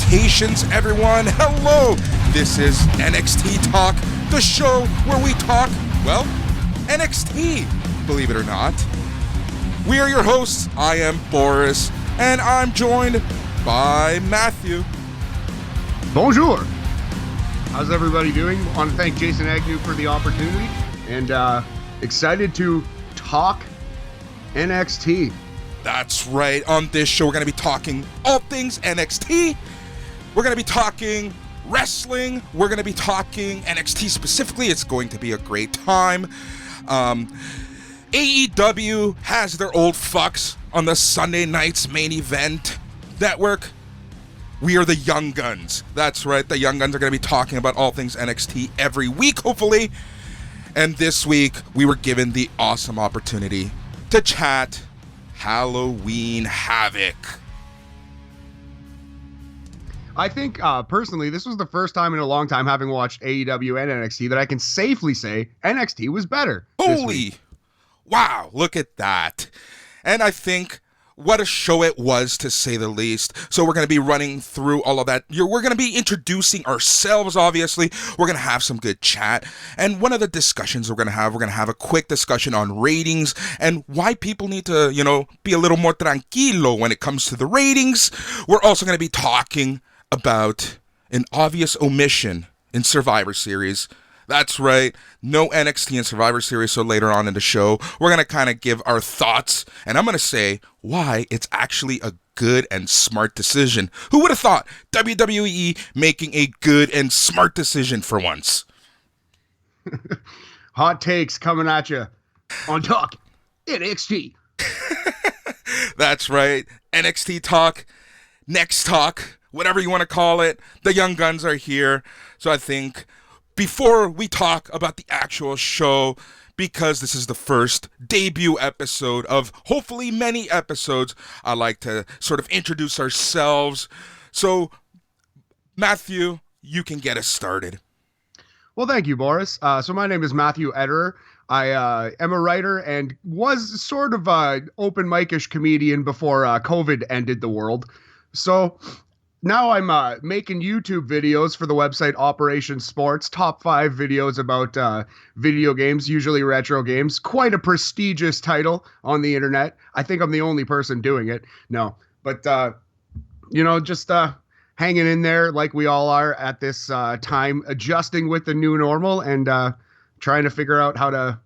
salutations, everyone. Hello. This is NXT Talk, the show where we talk, well, NXT, believe it or not. We are your hosts. I am Boris, and I'm joined by Matthew. Bonjour. How's everybody doing? I want to thank Jason Agnew for the opportunity, and excited to talk NXT. That's right. On this show, we're going to be talking all things NXT. We're going to be talking wrestling. We're going to be talking NXT specifically. It's going to be a great time. AEW has their old fucks on the Sunday night's main event network. We are the Young Guns. That's right. The Young Guns are going to be talking about all things NXT every week, hopefully. And this week, we were given the awesome opportunity to chat Halloween Havoc. I think, personally, this was the first time in a long time, having watched AEW and NXT, that I can safely say NXT was better. Holy, wow, look at that. And I think what a show it was, to say the least. So we're going to be running through all of that. We're going to be introducing ourselves, obviously. We're going to have some good chat. And one of the discussions we're going to have a quick discussion on ratings and why people need to, be a little more tranquilo when it comes to the ratings. We're also going to be talking about an obvious omission in Survivor Series. That's right, no NXT in Survivor Series, so later on in the show, we're going to kind of give our thoughts, and I'm going to say why it's actually a good and smart decision. Who would have thought WWE making a good and smart decision for once? Hot takes coming at you on Talk NXT. That's right, NXT Talk, Next Talk, whatever you want to call it. The Young Guns are here, so I think before we talk about the actual show, because this is the first debut episode of hopefully many episodes, I like to sort of introduce ourselves. So, Matthew, you can get us started. Well, thank you, Boris. So my name is Matthew Ederer. I am a writer and was sort of an open mic-ish comedian before COVID ended the world. So now I'm making YouTube videos for the website Operation Sports, top 5 videos about video games, usually retro games. Quite a prestigious title on the internet. I think I'm the only person doing it. No, but, just hanging in there like we all are at this time, adjusting with the new normal and trying to figure out how to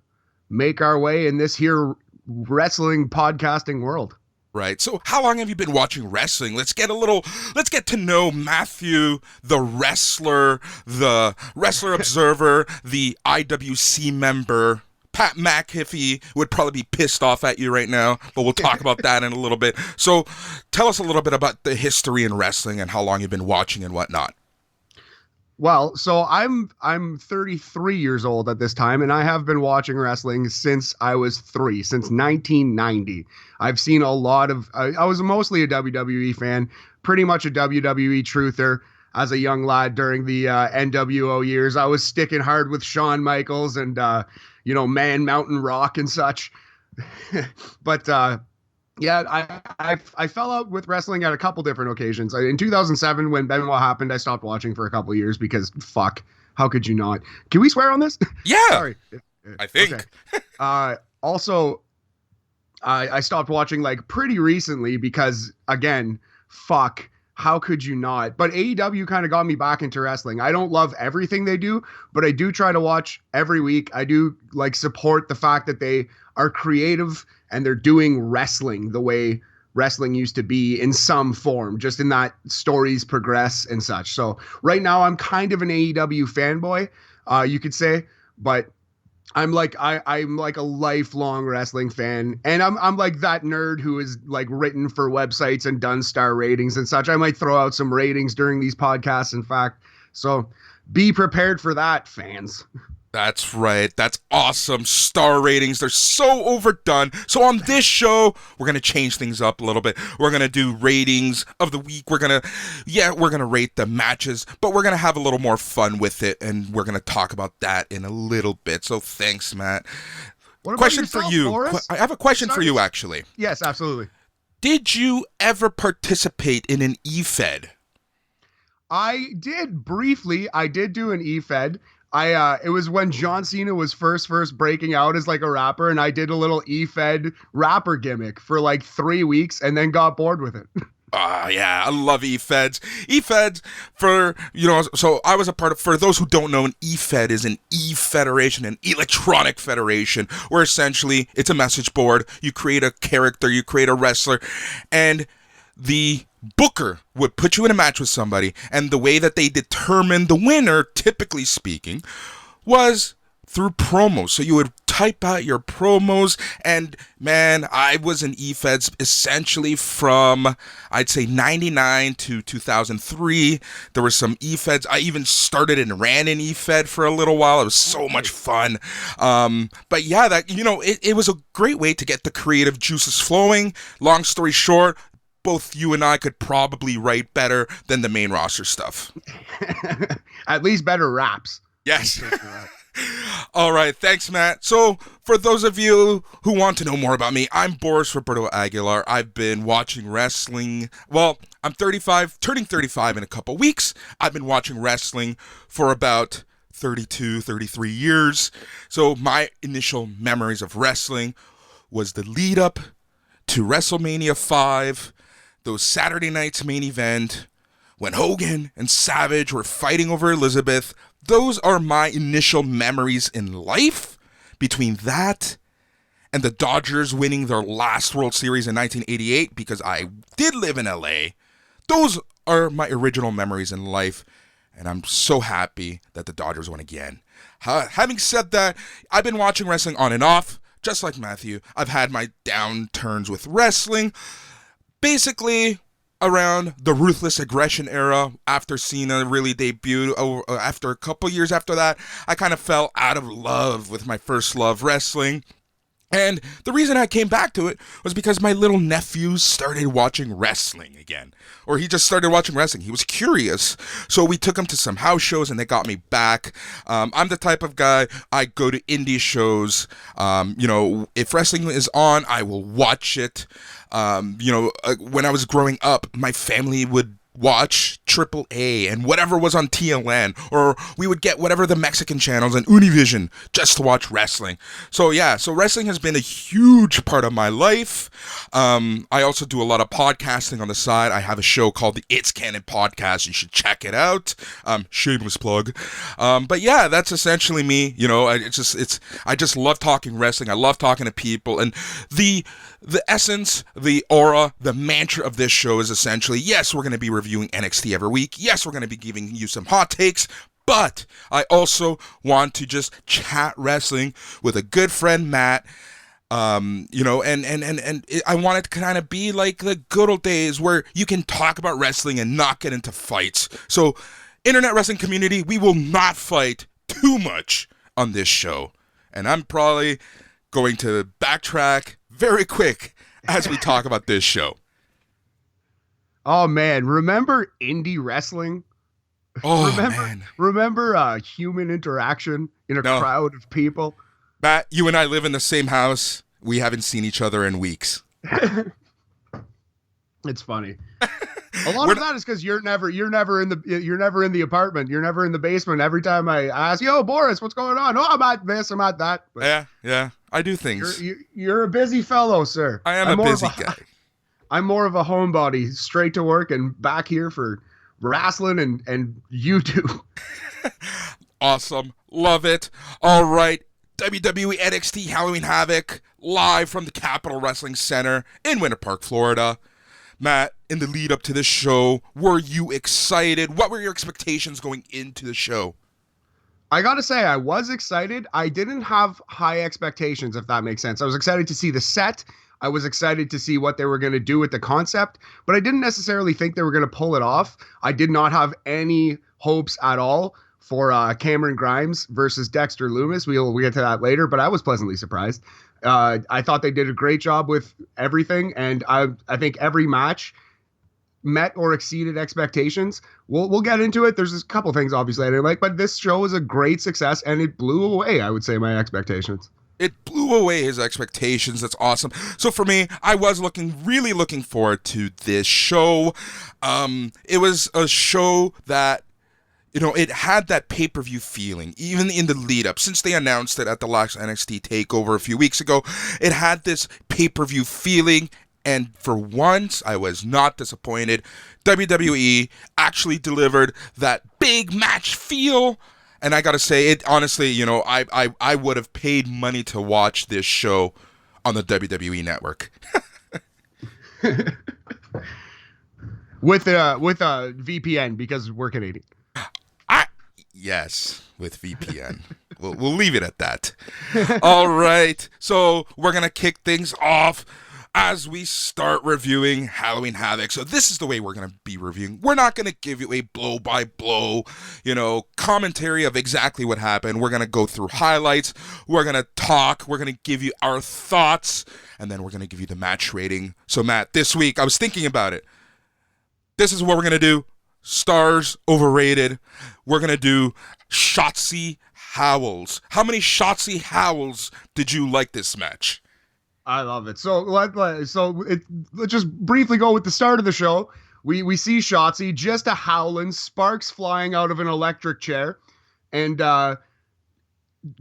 make our way in this here wrestling podcasting world. Right. So how long have you been watching wrestling? Let's get to know Matthew, the wrestler observer, the IWC member. Pat McAfee would probably be pissed off at you right now, but we'll talk about that in a little bit. So tell us a little bit about the history in wrestling and how long you've been watching and whatnot. Well, so I'm 33 years old at this time, and I have been watching wrestling since I was 3, since 1990. I've seen a lot of, I was mostly a WWE fan, pretty much a WWE truther as a young lad during the NWO years. I was sticking hard with Shawn Michaels and, Man Mountain Rock and such. But, yeah, I fell out with wrestling at a couple different occasions. In 2007, when Benoit happened, I stopped watching for a couple years because, fuck, how could you not? Can we swear on this? Yeah, Sorry. I think. Okay. Also, I stopped watching pretty recently because, again, fuck, how could you not? But AEW kind of got me back into wrestling. I don't love everything they do, but I do try to watch every week. I do support the fact that they are creative and they're doing wrestling the way wrestling used to be in some form, just in that stories progress and such. So right now I'm kind of an AEW fanboy, you could say, but I'm I'm a lifelong wrestling fan, and I'm like that nerd who is written for websites and done star ratings and such. I might throw out some ratings during these podcasts, in fact. So be prepared for that, fans. That's right. That's awesome. Star ratings, they're so overdone. So on this show, we're going to change things up a little bit. We're going to do ratings of the week. We're going to rate the matches, but we're going to have a little more fun with it, and we're going to talk about that in a little bit. So thanks, Matt. What about question yourself, for you. Boris? I have a question for you, actually. Yes, absolutely. Did you ever participate in an E-Fed? I did briefly. I did do an E-Fed. It was when John Cena was first breaking out as like a rapper, and I did a little E-Fed rapper gimmick for like 3 weeks, and then got bored with it. Yeah, I love E-Feds. E-Feds, so I was a part of, for those who don't know, an E-Fed is an E-Federation, an electronic federation, where essentially it's a message board. You create a character, you create a wrestler, and the booker would put you in a match with somebody, and the way that they determined the winner, typically speaking, was through promos. So you would type out your promos, and man, I was in E-Feds essentially from, I'd say, 99 to 2003. There were some E-Feds. I even started and ran an E-Fed for a little while. It was so much fun. But yeah, it was a great way to get the creative juices flowing. Long story short, both you and I could probably write better than the main roster stuff. At least better raps. Yes. All right, thanks, Matt. So, for those of you who want to know more about me, I'm Boris Roberto Aguilar. I've been watching wrestling. Well, I'm 35, turning 35 in a couple weeks. I've been watching wrestling for about 32, 33 years. So, my initial memories of wrestling was the lead up to WrestleMania 5, those Saturday night's main event, when Hogan and Savage were fighting over Elizabeth. Those are my initial memories in life. Between that and the Dodgers winning their last World Series in 1988, because I did live in LA, those are my original memories in life, and I'm so happy that the Dodgers won again. Having said that, I've been watching wrestling on and off, just like Matthew. I've had my downturns with wrestling. Basically, around the Ruthless Aggression era, after Cena really debuted, after a couple years after that, I kind of fell out of love with my first love, wrestling. And the reason I came back to it was because my little nephew started watching wrestling again. Or he just started watching wrestling. He was curious. So we took him to some house shows and they got me back. I'm the type of guy, I go to indie shows. If wrestling is on, I will watch it. When I was growing up, my family would watch AAA and whatever was on TLN, or we would get whatever the Mexican channels and Univision just to watch wrestling. So wrestling has been a huge part of my life. I also do a lot of podcasting on the side. I have a show called the It's Canon Podcast. You should check it out. Shameless plug. But yeah, that's essentially me. I just love talking wrestling. I love talking to people, and the essence, the aura, the mantra of this show is essentially, yes, we're going to be reviewing NXT every week. Yes, we're going to be giving you some hot takes, but I also want to just chat wrestling with a good friend, Matt. And I want it to kind of be like the good old days where you can talk about wrestling and not get into fights. So, internet wrestling community, we will not fight too much on this show. And I'm probably going to backtrack very quick as we talk about this show. Oh man, remember indie wrestling? Oh, remember human interaction in a crowd of people? Matt, you and I live in the same house. We haven't seen each other in weeks. It's funny. A lot of that is because you're never in the apartment. You're never in the basement. Every time I ask, "Yo, Boris, what's going on?" "Oh, I'm at this, I'm at that." But yeah, I do things. You're a busy fellow, sir. I am a busy guy. I'm more of a homebody, straight to work and back here for wrestling and YouTube. Awesome, love it. All right, WWE NXT Halloween Havoc live from the Capitol Wrestling Center in Winter Park, Florida. Matt, in the lead up to this show, were you excited? What were your expectations going into the show? I gotta say, I was excited. I didn't have high expectations, if that makes sense. I was excited to see the set. I was excited to see what they were going to do with the concept, but I didn't necessarily think they were going to pull it off. I did not have any hopes at all for Cameron Grimes versus Dexter Lumis. We'll get to that later, but I was pleasantly surprised. I thought they did a great job with everything, and I think every match met or exceeded expectations. We'll get into it. There's a couple things obviously I didn't like, but this show was a great success and it blew away, I would say, my expectations. It blew away his expectations. That's awesome. So for me, I was really looking forward to this show. It was a show that, it had that pay-per-view feeling, even in the lead-up. Since they announced it at the last NXT TakeOver a few weeks ago, it had this pay-per-view feeling, and for once, I was not disappointed. WWE actually delivered that big match feel, and I gotta say, it honestly, I would have paid money to watch this show on the WWE Network. With a VPN because we're Canadian. Yes, with VPN. We'll leave it at that. All right, so we're gonna kick things off as we start reviewing Halloween Havoc. So this is the way we're gonna be reviewing. We're not gonna give you a blow-by-blow, commentary of exactly what happened. We're gonna go through highlights. We're gonna talk. We're gonna give you our thoughts, and then we're gonna give you the match rating. So Matt, this week I was thinking about it. This is what we're gonna do. Stars overrated. We're gonna do Shotzi howls. How many Shotzi howls did you like this match? I love it. So let's just briefly go with the start of the show. We see Shotzi just a howling, sparks flying out of an electric chair, and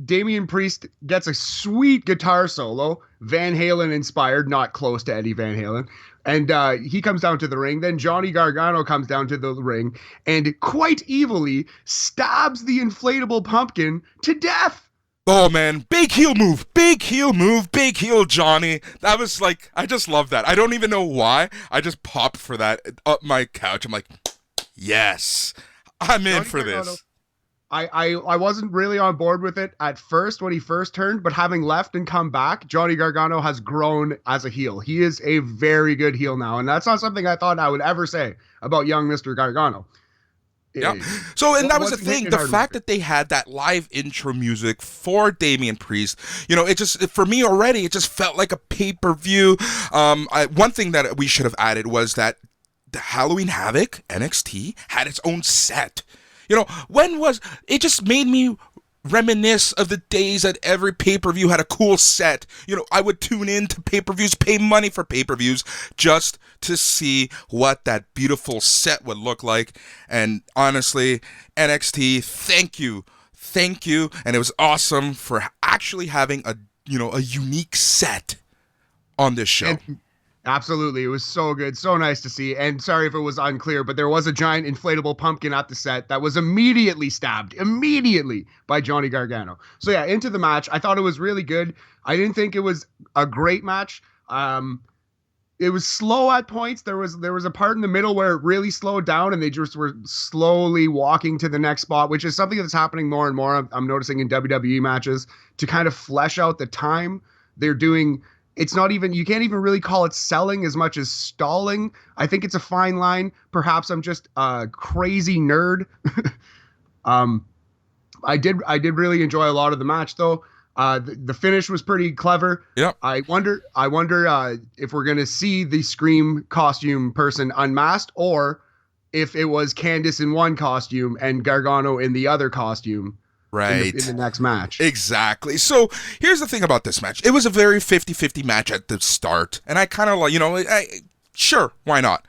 Damian Priest gets a sweet guitar solo, Van Halen inspired, not close to Eddie Van Halen. And he comes down to the ring. Then Johnny Gargano comes down to the ring and quite evilly stabs the inflatable pumpkin to death. Oh, man. Big heel move. Big heel move. Big heel Johnny. That was like, I just love that. I don't even know why. I just popped for that up my couch. I'm like, yes, I'm in for this. I wasn't really on board with it at first when he first turned, but having left and come back, Johnny Gargano has grown as a heel. He is a very good heel now, and that's not something I thought I would ever say about young Mr. Gargano. Yeah. So, and that was the thing, the fact that they had that live intro music for Damian Priest, it just, for me already, it just felt like a pay-per-view. One thing that we should have added was that the Halloween Havoc NXT had its own set. It just made me reminisce of the days that every pay-per-view had a cool set. I would tune in to pay-per-views, pay money for pay-per-views just to see what that beautiful set would look like. And honestly, NXT, thank you. And it was awesome for actually having a unique set on this show. Absolutely. It was so good. So nice to see. And sorry if it was unclear, but there was a giant inflatable pumpkin at the set that was immediately stabbed by Johnny Gargano. So yeah, into the match. I thought it was really good. I didn't think it was a great match. It was slow at points. There was a part in the middle where it really slowed down and they just were slowly walking to the next spot, which is something that's happening more and more. I'm noticing in WWE matches to kind of flesh out the time they're doing. It's not even, you can't even really call it selling as much as stalling. I think it's a fine line. Perhaps I'm just a crazy nerd. I did really enjoy a lot of the match though. The finish was pretty clever. Yeah. I wonder if we're going to see the Scream costume person unmasked or if it was Candice in one costume and Gargano in the other costume. Right. In the next match. Exactly. So here's the thing about this match. It was a very 50-50 match at the start. And I kind of like, sure, why not?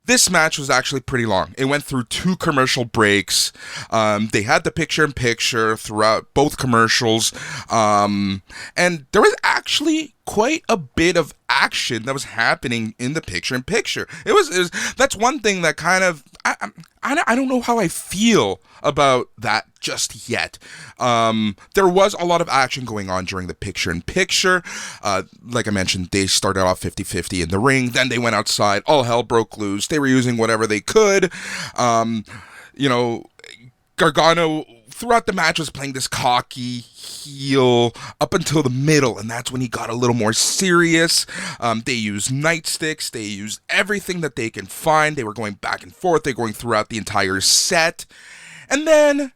This match was actually pretty long. It went through 2 commercial breaks. They had the picture-in-picture throughout both commercials. And there was actually quite a bit of action that was happening in the picture-in-picture. It was that's one thing that kind of, I don't know how I feel about that just yet. There was a lot of action going on during the picture-in-picture. Like I mentioned, they started off 50-50 in the ring. Then they went outside. All hell broke loose. They were using whatever they could. Gargano throughout the match was playing this cocky heel up until the middle, and that's when he got a little more serious. They used nightsticks. They used everything that they can find. They were going back and forth. They're going throughout the entire set. And then,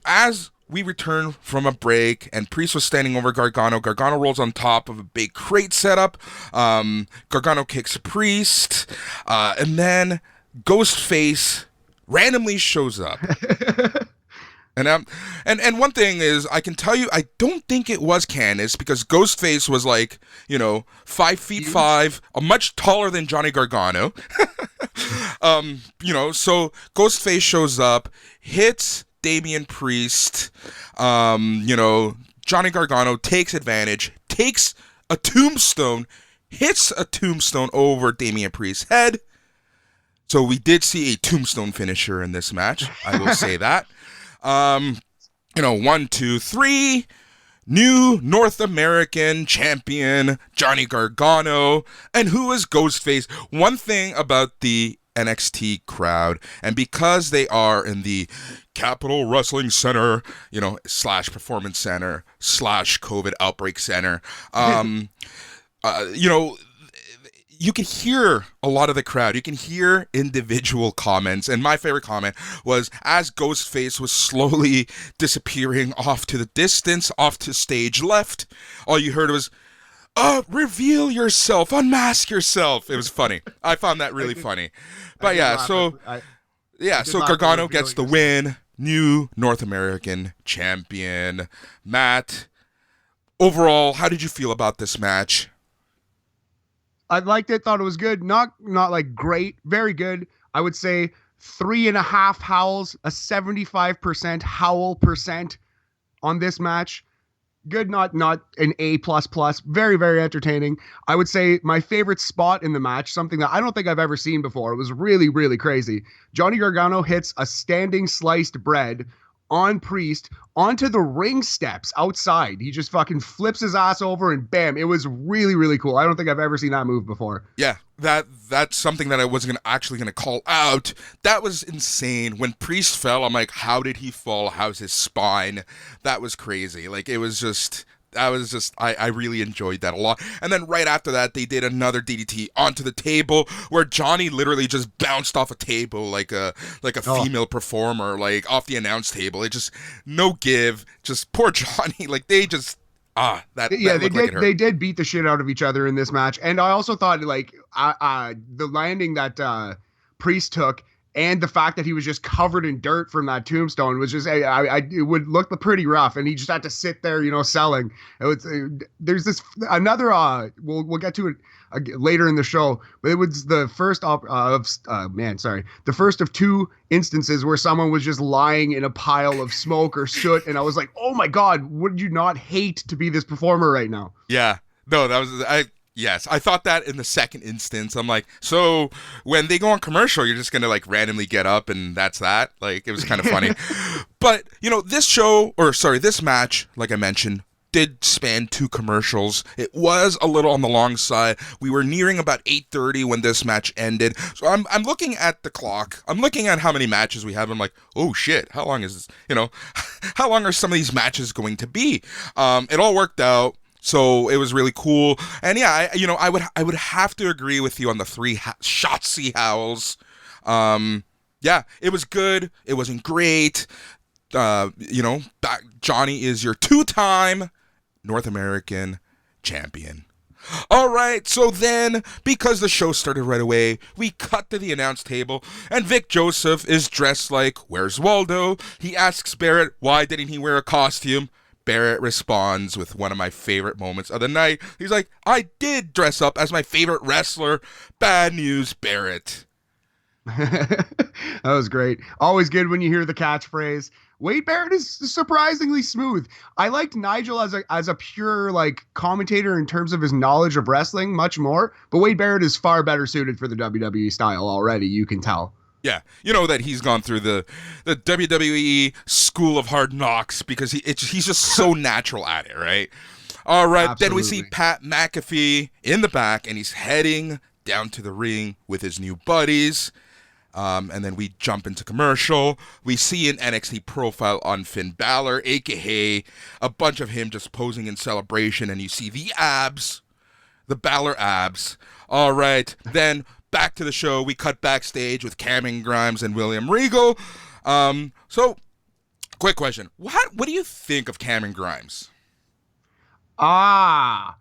as we return from a break and Priest was standing over Gargano, Gargano rolls on top of a big crate setup. Gargano kicks Priest. And then Ghostface randomly shows up. And one thing is, I can tell you, I don't think it was Candice because Ghostface was like, 5 feet Huge. 5, much taller than Johnny Gargano. So Ghostface shows up, hits Damian Priest. Johnny Gargano takes advantage, takes a tombstone, hits a tombstone over Damian Priest's head. So we did see a tombstone finisher in this match. I will say that. 1, 2, 3. New North American champion, Johnny Gargano. And who is Ghostface? One thing about the NXT crowd, and because they are in the Capital Wrestling Center, slash Performance Center, slash COVID Outbreak Center, you can hear a lot of the crowd. You can hear individual comments. And my favorite comment was as Ghostface was slowly disappearing off to the distance, off to stage left, all you heard was, reveal yourself, unmask yourself. It was funny. I found that really funny. But so Gargano gets the win. New North American champion. Matt, overall, how did you feel about this match? I liked it, thought it was good. Not like great, very good. I would say 3.5 howls, a 75% howl percent on this match. Good, not an A++. Very, very entertaining. I would say my favorite spot in the match, something that I don't think I've ever seen before. It was really, really crazy. Johnny Gargano hits a standing sliced bread on Priest onto the ring steps outside. He just fucking flips his ass over and bam. It was really, really cool. I don't think I've ever seen that move before. Yeah, that's something that I wasn't actually gonna call out. That was insane. When Priest fell, I'm like, how did he fall? How's his spine? That was crazy. Like, I really enjoyed that a lot. And then right after that, they did another DDT onto the table where Johnny literally just bounced off a table like a female performer, like off the announce table. It just no give. Just poor Johnny. Like they just they did beat the shit out of each other in this match. And I also thought like the landing that Priest took, and the fact that he was just covered in dirt from that tombstone was just, it would look pretty rough. And he just had to sit there, selling. There's this another, we'll get to it later in the show, but it was the first the first of two instances where someone was just lying in a pile of smoke or soot. And I was like, oh my God, would you not hate to be this performer right now? Yeah, no, yes, I thought that in the second instance. I'm like, so when they go on commercial, you're just going to like randomly get up and that's that? Like, it was kind of funny. But, this match, like I mentioned, did span 2 commercials. It was a little on the long side. We were nearing about 8:30 when this match ended. So I'm looking at the clock. I'm looking at how many matches we have. I'm like, oh shit, how long is this? How long are some of these matches going to be? It all worked out. So it was really cool. And yeah, I would have to agree with you on the 3 Shotzi howls. Yeah, it was good. It wasn't great. Johnny is your 2-time North American champion. All right, so then, because the show started right away, we cut to the announce table, and Vic Joseph is dressed like, where's Waldo? He asks Barrett, why didn't he wear a costume? Barrett responds with one of my favorite moments of the night. He's like, I did dress up as my favorite wrestler. Bad news, Barrett. That was great. Always good when you hear the catchphrase. Wade Barrett is surprisingly smooth. I liked Nigel as a pure like commentator in terms of his knowledge of wrestling much more, but Wade Barrett is far better suited for the WWE style already, you can tell. Yeah, that he's gone through the WWE School of Hard Knocks because he's just so natural at it, right? All right, Absolutely. Then we see Pat McAfee in the back, and he's heading down to the ring with his new buddies. And then we jump into commercial. We see an NXT profile on Finn Balor, a.k.a. a bunch of him just posing in celebration, and you see the abs, the Balor abs. All right, then back to the show. We cut backstage with Cameron Grimes and William Regal. So, quick question. What do you think of Cameron Grimes? I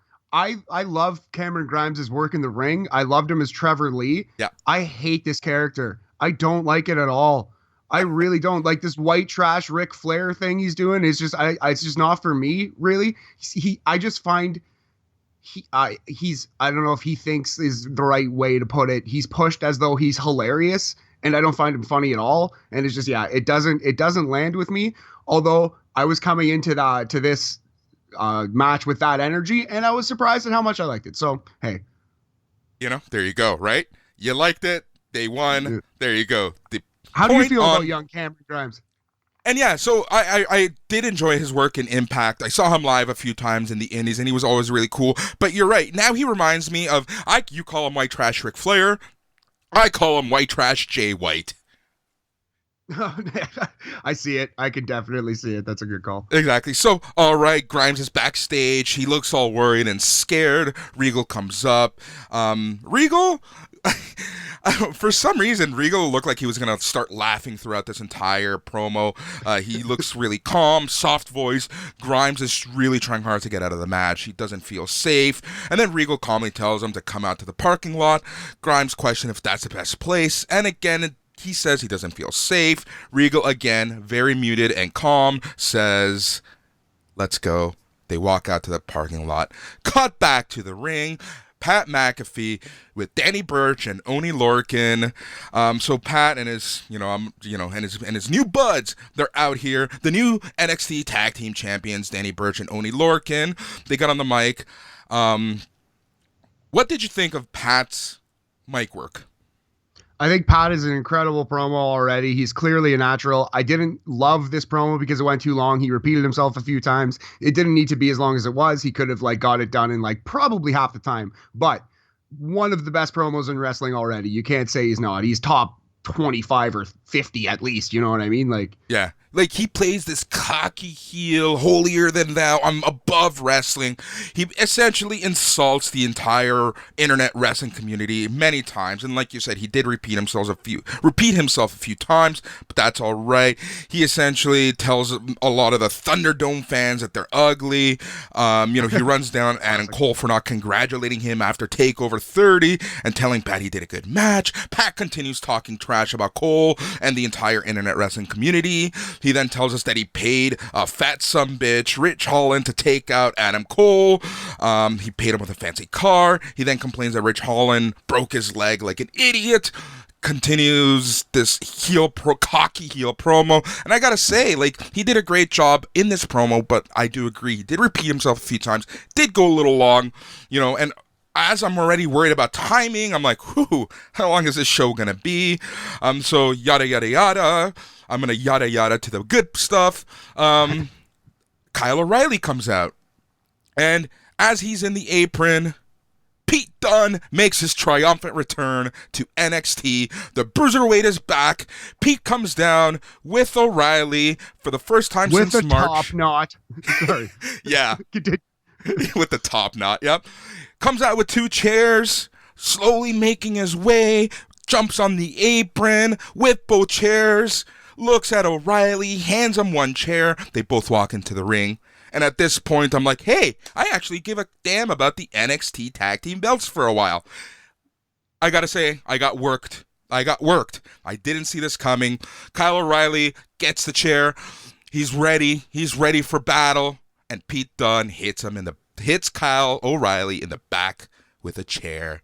love Cameron Grimes' work in the ring. I loved him as Trevor Lee. Yeah. I hate this character. I don't like it at all. I really don't like this white trash Ric Flair thing he's doing. It's just not for me, really. I just find he's I don't know if he thinks is the right way to put it. He's pushed as though he's hilarious, and I don't find him funny at all. And it's just it doesn't land with me. Although I was coming into this match with that energy, and I was surprised at how much I liked it. So hey, there you go. Right? You liked it. They won. There you go. How do you feel about young Cameron Grimes? And yeah, so I did enjoy his work in Impact. I saw him live a few times in the Indies, and he was always really cool. But you're right. Now he reminds me of, you call him White Trash Ric Flair. I call him White Trash Jay White. I see it. I can definitely see it. That's a good call. Exactly. So, all right, Grimes is backstage. He looks all worried and scared. Regal comes up. Regal... For some reason, Regal looked like he was going to start laughing throughout this entire promo. He looks really calm, soft voice. Grimes is really trying hard to get out of the match. He doesn't feel safe. And then Regal calmly tells him to come out to the parking lot. Grimes questions if that's the best place. And again, he says he doesn't feel safe. Regal, again, very muted and calm, says, "Let's go." They walk out to the parking lot. Cut back to the ring. Pat McAfee with Danny Burch and Oney Lorcan. So Pat and his, and his new buds, they're out here. The new NXT Tag Team Champions, Danny Burch and Oney Lorcan. They got on the mic. What did you think of Pat's mic work? I think Pat is an incredible promo already. He's clearly a natural. I didn't love this promo because it went too long. He repeated himself a few times. It didn't need to be as long as it was. He could have got it done in probably half the time. But one of the best promos in wrestling already. You can't say he's not. He's top 25 or 50 at least. You know what I mean? Yeah. He plays this cocky heel, holier than thou, I'm above wrestling. He essentially insults the entire internet wrestling community many times. And like you said, he did repeat himself a few times, but that's all right. He essentially tells a lot of the Thunderdome fans that they're ugly. He runs down Adam Cole for not congratulating him after TakeOver 30 and telling Pat he did a good match. Pat continues talking trash about Cole and the entire internet wrestling community. He then tells us that he paid a fat sumbitch, Rich Holland, to take out Adam Cole. He paid him with a fancy car. He then complains that Rich Holland broke his leg like an idiot. Continues this cocky heel promo. And I gotta say, he did a great job in this promo, but I do agree. He did repeat himself a few times. Did go a little long, and as I'm already worried about timing, I'm like, how long is this show gonna be? So yada, yada, yada. I'm going to yada yada to the good stuff. Kyle O'Reilly comes out. And as he's in the apron, Pete Dunne makes his triumphant return to NXT. The Bruiserweight is back. Pete comes down with O'Reilly for the first time since March. With the top knot. Sorry. Yeah. With the top knot, yep. Comes out with 2 chairs, slowly making his way, jumps on the apron with both chairs, looks at O'Reilly, hands him 1 chair. They both walk into the ring. And at this point, I'm like, hey, I actually give a damn about the NXT tag team belts for a while. I gotta say, I got worked. I didn't see this coming. Kyle O'Reilly gets the chair. He's ready. He's ready for battle. And Pete Dunne hits Kyle O'Reilly in the back with a chair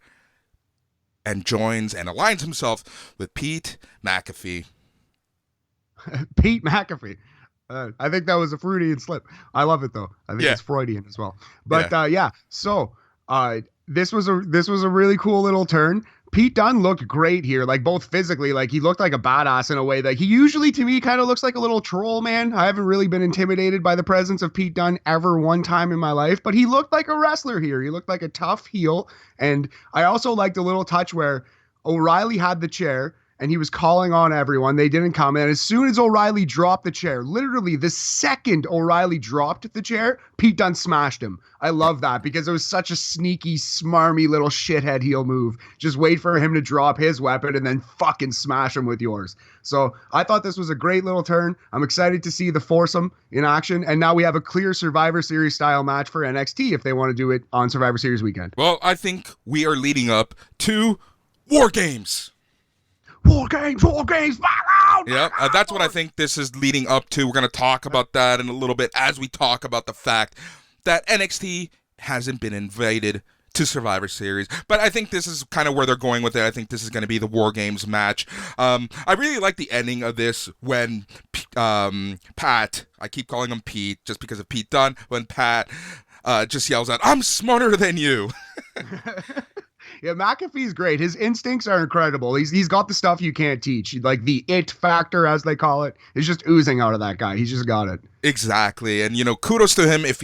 and joins and aligns himself with Pete McAfee. Pete McAfee. I think that was a Freudian slip. I love it though. I think it's Freudian as well. But So this was a really cool little turn. Pete Dunne looked great here, both physically, he looked like a badass in a way that he usually to me kind of looks like a little troll, man. I haven't really been intimidated by the presence of Pete Dunne ever one time in my life, but he looked like a wrestler here. He looked like a tough heel. And I also liked a little touch where O'Reilly had the chair and he was calling on everyone. They didn't come. And as soon as O'Reilly dropped the chair, literally the second O'Reilly dropped the chair, Pete Dunne smashed him. I love that because it was such a sneaky, smarmy little shithead heel move. Just wait for him to drop his weapon and then fucking smash him with yours. So I thought this was a great little turn. I'm excited to see the foursome in action. And now we have a clear Survivor Series style match for NXT if they want to do it on Survivor Series weekend. Well, I think we are leading up to War Games. War games, Yep, that's what I think this is leading up to. We're going to talk about that in a little bit as we talk about the fact that NXT hasn't been invited to Survivor Series. But I think this is kind of where they're going with it. I think this is going to be the War Games match. I really like the ending of this when Pat, I keep calling him Pete just because of Pete Dunne, when Pat just yells out, "I'm smarter than you." Yeah, McAfee's great. His instincts are incredible. He's got the stuff you can't teach. Like the it factor, as they call it, is just oozing out of that guy. He's just got it. Exactly. And, kudos to him if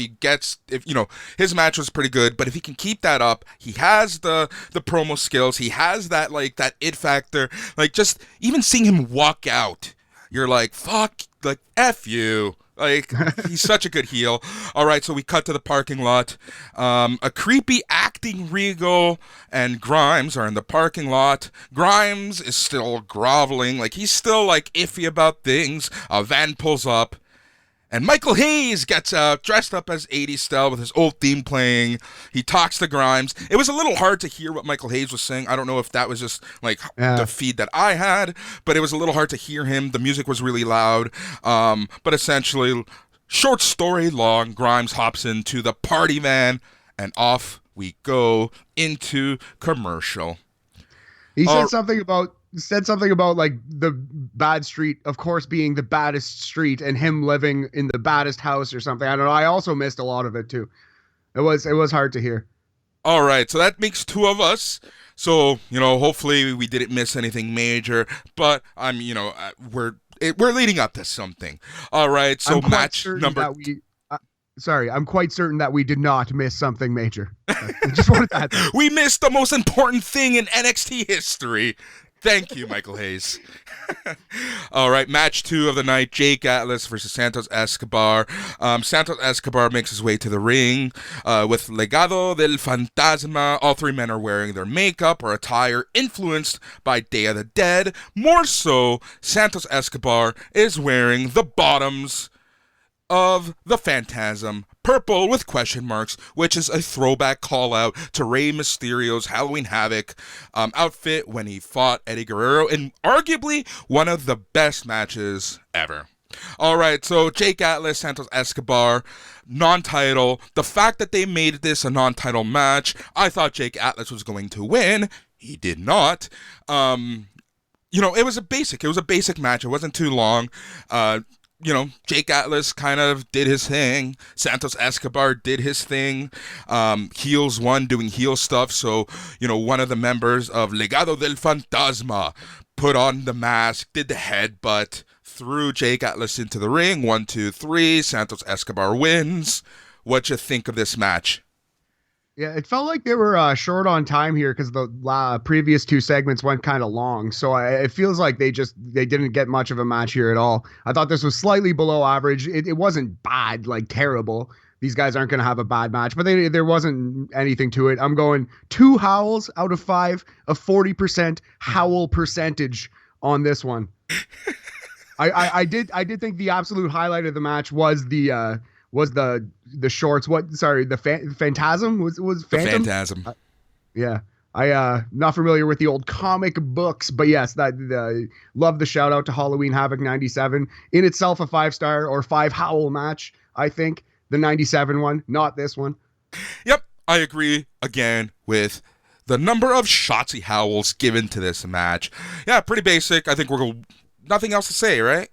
his match was pretty good, but if he can keep that up, he has the promo skills, he has that it factor, like just even seeing him walk out, you're like, fuck, like, F you. Like, he's such a good heel. All right, so we cut to the parking lot. A creepy acting Regal and Grimes are in the parking lot. Grimes is still groveling, like he's still like iffy about things. A van pulls up. And Michael Hayes gets out, dressed up as 80s style with his old theme playing. He talks to Grimes. It was a little hard to hear what Michael Hayes was saying. I don't know if that was just like the feed that I had, but it was a little hard to hear him. The music was really loud. But essentially, short story long, Grimes hops into the party van, and off we go into commercial. He said something about like the bad street, of course, being the baddest street, and him living in the baddest house or something. I don't know. I also missed a lot of it too. It was hard to hear. All right, so that makes two of us. So hopefully we didn't miss anything major. But we're leading up to something. All right, so match number. I'm quite certain that we did not miss something major. I just wanted to add that. We missed the most important thing in NXT history. Thank you, Michael Hayes. All right, match 2 of the night, Jake Atlas versus Santos Escobar. Santos Escobar makes his way to the ring with Legado del Fantasma. All 3 men are wearing their makeup or attire influenced by Day of the Dead. More so, Santos Escobar is wearing the bottoms of the Phantasm, purple with question marks, which is a throwback call out to Rey Mysterio's Halloween Havoc outfit when he fought Eddie Guerrero in arguably one of the best matches ever. All right, so Jake Atlas, Santos Escobar, non-title. The fact that they made this a non-title match, I thought Jake Atlas was going to win. He did not. It was a basic match. It wasn't too long. Jake Atlas kind of did his thing. Santos Escobar did his thing. Heels won doing heel stuff. So, one of the members of Legado del Fantasma put on the mask, did the headbutt, threw Jake Atlas into the ring. 1, 2, 3. Santos Escobar wins. What you think of this match? Yeah, it felt like they were short on time here because the previous 2 segments went kind of long. So it feels like they didn't get much of a match here at all. I thought this was slightly below average. It wasn't bad, like terrible. These guys aren't going to have a bad match, but there wasn't anything to it. I'm going 2 howls out of 5, a 40% howl percentage on this one. I did think the absolute highlight of the match was the shorts. The Phantasm was Phantom? The Phantasm. Yeah. I not familiar with the old comic books, but yes, love the shout out to Halloween Havoc 97. In itself a 5-star or 5 howl match, I think. The 97 one, not this one. Yep, I agree again with the number of Shotzi howls given to this match. Yeah, pretty basic. I think we're nothing else to say, right?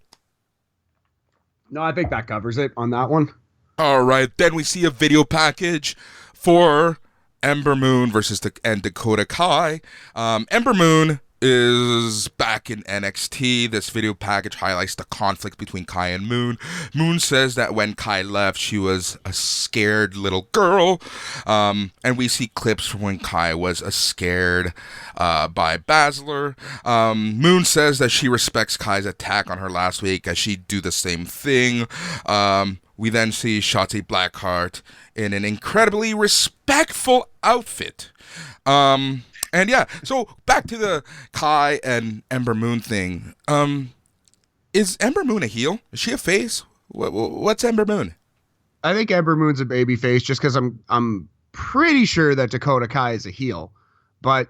No, I think that covers it on that one. All right, then we see a video package for Ember Moon versus Dakota Kai. Ember Moon is back in NXT. This video package highlights the conflict between Kai and Moon. Moon says that when Kai left, she was a scared little girl. And we see clips from when Kai was scared by Baszler. Moon says that she respects Kai's attack on her last week as she'd do the same thing. We then see Shotzi Blackheart in an incredibly respectful outfit. And yeah, so back to the Kai and Ember Moon thing. Is Ember Moon a heel? Is she a face? What's Ember Moon? I think Ember Moon's a baby face just because I'm pretty sure that Dakota Kai is a heel. But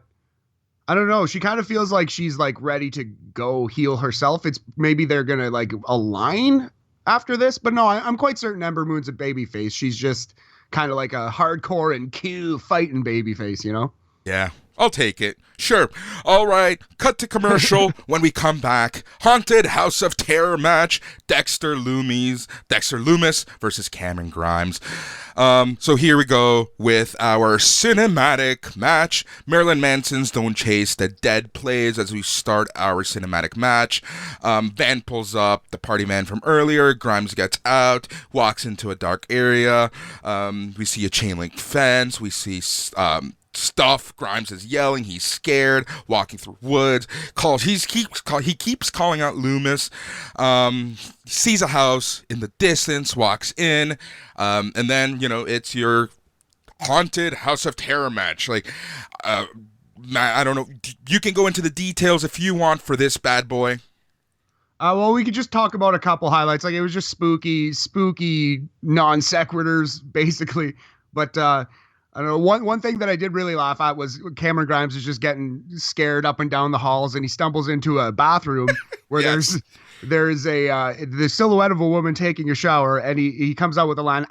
I don't know. She kind of feels like she's like ready to go heal herself. It's maybe they're gonna like align after this, but no, I'm quite certain Ember Moon's a babyface. She's just kind of like a hardcore and cute fighting babyface, you know? Yeah, I'll take it. Sure. All right, cut to commercial. When we come back, Haunted House of Terror match, Dexter Loomis versus Cameron Grimes. So here we go with our cinematic match. Marilyn Manson's Don't Chase the Dead plays as we start our cinematic match. Van pulls up, the party man from earlier. Grimes gets out, walks into a dark area. We see a chain link fence. We see stuff. Grimes is yelling. He's scared. Walking through woods. He keeps calling out Loomis. Sees a house in the distance. Walks in. And then it's your Haunted House of Terror match. Like, Matt, I don't know. You can go into the details if you want for this bad boy. Well, we could just talk about a couple highlights. Like, it was just spooky non sequiturs, basically. But I don't know. One thing that I did really laugh at was Cameron Grimes is just getting scared up and down the halls, and he stumbles into a bathroom where Yes. there's the silhouette of a woman taking a shower, and he comes out with a line,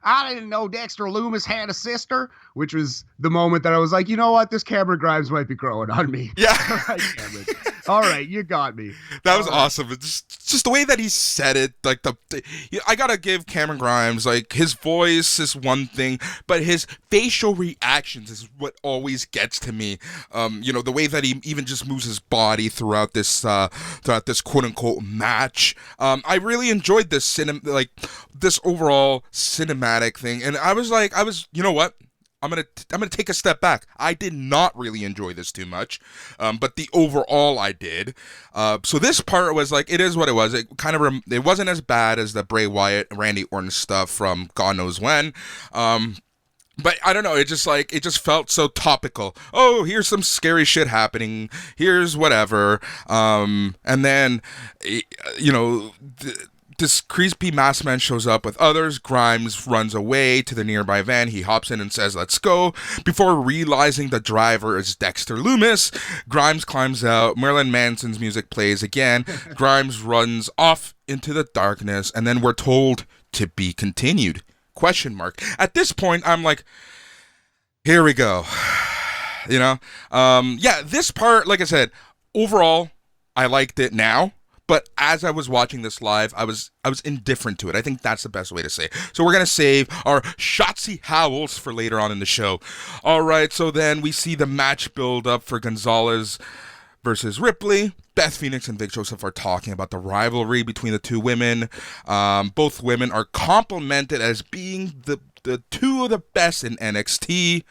I didn't know Dexter Loomis had a sister, which was the moment that I was like, you know what, this Cameron Grimes might be growing on me. Yeah. All right, Cameron. All right, you got me. That was awesome. It's just the way that he said it. Like I gotta give Cameron Grimes, like, his voice is one thing, but his facial reactions is what always gets to me. The way that he even just moves his body throughout this quote unquote match. I really enjoyed this this overall cinematic thing, and I was you know what? I'm gonna take a step back. I did not really enjoy this too much, but the overall I did. So this part was like, it is what it was. It kind of it wasn't as bad as the Bray Wyatt, Randy Orton stuff from God knows when. But I don't know. It just felt so topical. Oh, here's some scary shit happening. Here's whatever. And then this creepy masked man shows up with others. Grimes runs away to the nearby van. He hops in and says, "Let's go," before realizing the driver is Dexter Loomis. Grimes climbs out. Marilyn Manson's music plays again. Grimes runs off into the darkness, and then we're told to be continued. ? At this point, I'm like, here we go. This part, like I said, overall, I liked it now. But as I was watching this live, I was indifferent to it. I think that's the best way to say it. So we're going to save our Shotzi howls for later on in the show. All right, so then we see the match build up for Gonzalez versus Ripley. Beth Phoenix and Vic Joseph are talking about the rivalry between the two women. Both women are complimented as being the two of the best in NXT.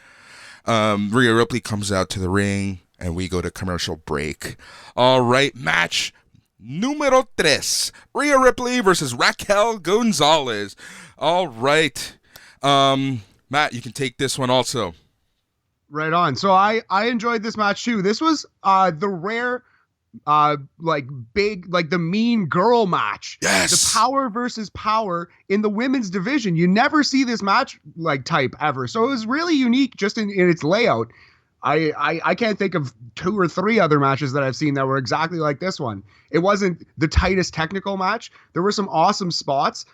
Rhea Ripley comes out to the ring, and we go to commercial break. All right, match Número 3. Rhea Ripley versus Raquel Gonzalez. All right. Matt, you can take this one also. Right on. So I enjoyed this match too. This was the rare big, like, the mean girl match. Yes. The power versus power in the women's division. You never see this match like type ever. So it was really unique just in its layout. I can't think of 2 or 3 other matches that I've seen that were exactly like this one. It wasn't the tightest technical match. There were some awesome spots.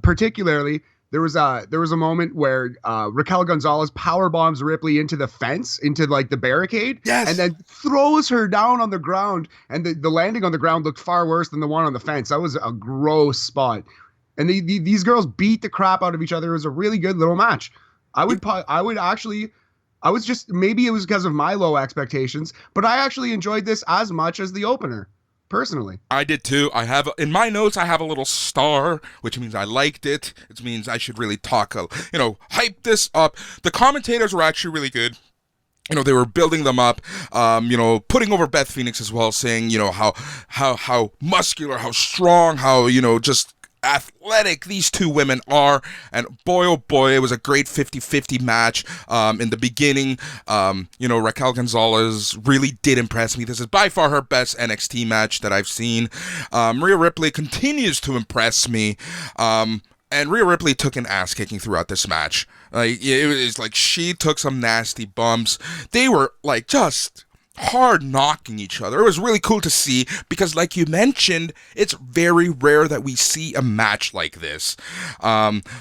Particularly, there was a moment where Raquel Gonzalez power bombs Ripley into the fence, into like the barricade, yes, and then throws her down on the ground. And the landing on the ground looked far worse than the one on the fence. That was a gross spot. And these girls beat the crap out of each other. It was a really good little match. Maybe it was because of my low expectations, but I actually enjoyed this as much as the opener, personally. I did too. In my notes, I have a little star, which means I liked it. It means I should really hype this up. The commentators were actually really good. They were building them up, putting over Beth Phoenix as well, saying, how muscular, how strong, how, just athletic these two women are. And boy, oh boy, it was a great 50-50 match. In the beginning, Raquel Gonzalez really did impress me. This is by far her best NXT match that I've seen. Rhea Ripley continues to impress me. And Rhea Ripley took an ass kicking throughout this match. It was like she took some nasty bumps. They were like just hard knocking each other. It was really cool to see because, like you mentioned, it's very rare that we see a match like this.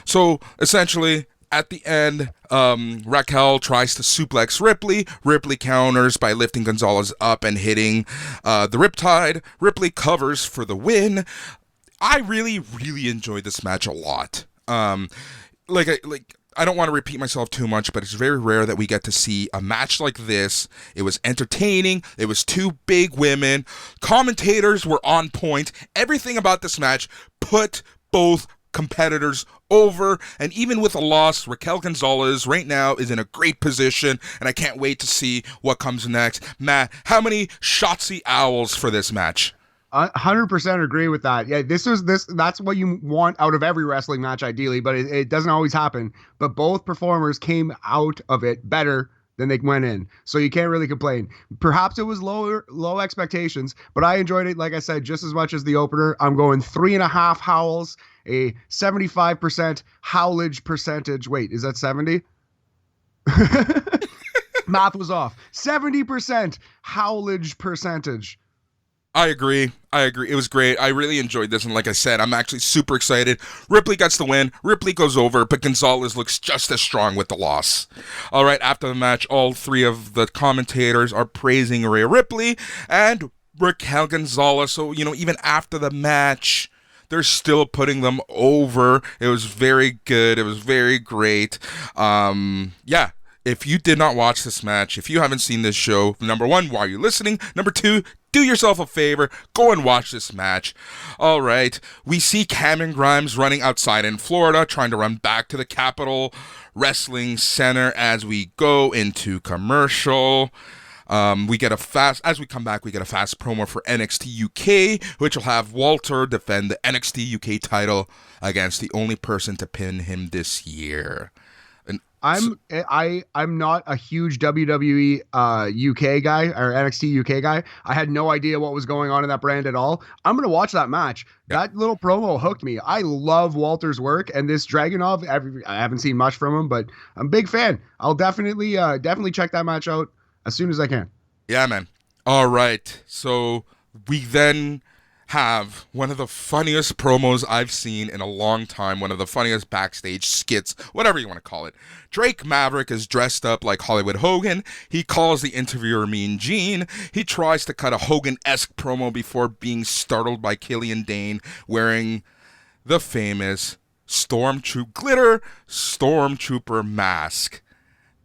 So essentially, at the end, Raquel tries to suplex Ripley. Ripley counters by lifting Gonzalez up and hitting the Riptide. Ripley covers for the win. I really, really enjoyed this match a lot. I don't want to repeat myself too much, but it's very rare that we get to see a match like this. It was entertaining. It was two big women. Commentators were on point. Everything about this match put both competitors over, and even with a loss, Raquel Gonzalez right now is in a great position, and I can't wait to see what comes next. Matt, how many Shotzi Owls for this match? 100% agree with that. Yeah, that's what you want out of every wrestling match, ideally, but it doesn't always happen. But both performers came out of it better than they went in, so you can't really complain. Perhaps it was low expectations, but I enjoyed it, like I said, just as much as the opener. I'm going 3.5 howls, a 75% howlage percentage. Wait, is that 70? Math was off. 70% howlage percentage. I agree. It was great. I really enjoyed this. And like I said, I'm actually super excited. Ripley gets the win. Ripley goes over, but Gonzalez looks just as strong with the loss. All right, after the match, all three of the commentators are praising Rhea Ripley and Raquel Gonzalez. So, even after the match, they're still putting them over. It was very good. It was very great. Yeah. If you did not watch this match, if you haven't seen this show, number one, why are you listening? Number two, do yourself a favor, go and watch this match. All right, we see Cameron Grimes running outside in Florida, trying to run back to the Capitol Wrestling Center as we go into commercial. As we come back, we get a fast promo for NXT UK, which will have Walter defend the NXT UK title against the only person to pin him this year. I'm not a huge WWE UK guy or NXT UK guy. I had no idea what was going on in that brand at all. I'm gonna watch that match. Yeah. That little promo hooked me. I love Walter's work, and this Dragunov, I haven't seen much from him, but I'm a big fan. I'll definitely check that match out as soon as I can. Yeah, man. All right, so we then have one of the funniest promos I've seen in a long time, one of the funniest backstage skits, whatever you want to call it. Drake Maverick is dressed up like Hollywood Hogan. He calls the interviewer Mean Gene. He tries to cut a Hogan-esque promo before being startled by Killian Dane wearing the famous glitter Stormtrooper mask.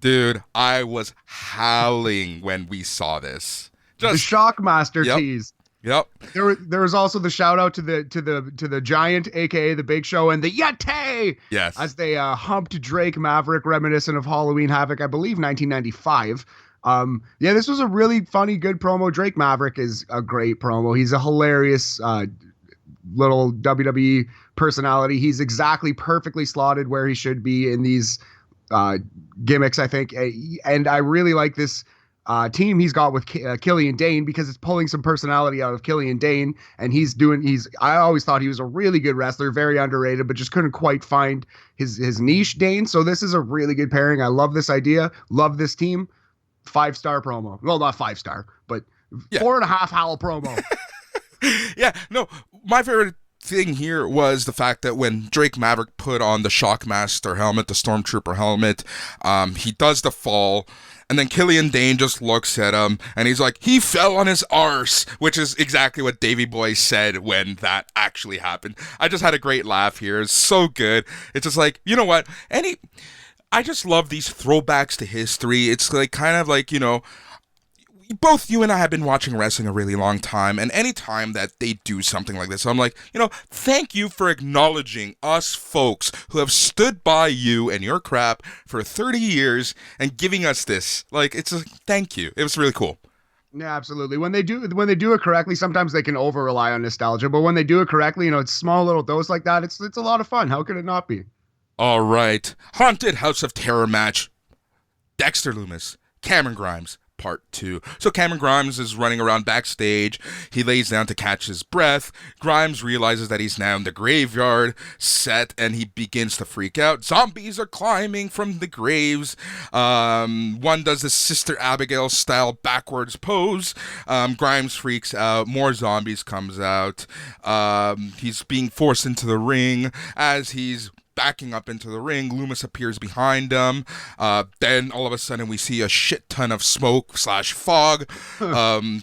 Dude, I was howling when we saw this. The Shockmaster tease. Yep. There was also the shout out to the Giant, aka the Big Show, and the Yeti. Yes. As they humped Drake Maverick, reminiscent of Halloween Havoc, I believe 1995. This was a really funny, good promo. Drake Maverick is a great promo. He's a hilarious little WWE personality. He's exactly perfectly slotted where he should be in these gimmicks, I think. And I really like this team he's got with Killian Dane, because it's pulling some personality out of Killian Dane, and I always thought he was a really good wrestler, very underrated, but just couldn't quite find his niche, Dane. So this is a really good pairing. I love this idea, love this team. 5-star promo. Well, not 5-star, but 4.5 howl promo. Yeah, no, my favorite thing here was the fact that when Drake Maverick put on the Shockmaster helmet, the Stormtrooper helmet, he does the fall, and then Killian Dane just looks at him, and he's like, he fell on his arse, which is exactly what Davey Boy said when that actually happened. I just had a great laugh here. It's so good. It's just like, you know what? I just love these throwbacks to history. It's like kind of like, both you and I have been watching wrestling a really long time, and anytime that they do something like this, I'm like, thank you for acknowledging us folks who have stood by you and your crap for 30 years and giving us this. Like, thank you. It was really cool. Yeah, absolutely. When they do it correctly, sometimes they can over rely on nostalgia, but when they do it correctly, it's small little dose like that. It's a lot of fun. How could it not be? All right. Haunted House of Terror match. Dexter Lumis, Cameron Grimes, Part 2. So Cameron Grimes is running around backstage. He lays down to catch his breath. Grimes realizes that he's now in the graveyard set, and he begins to freak out. Zombies are climbing from the graves. One does the Sister Abigail style backwards pose. Grimes freaks out. More zombies comes out. He's being forced into the ring. As he's backing up into the ring, Loomis appears behind him. Then all of a sudden we see a shit ton of smoke / fog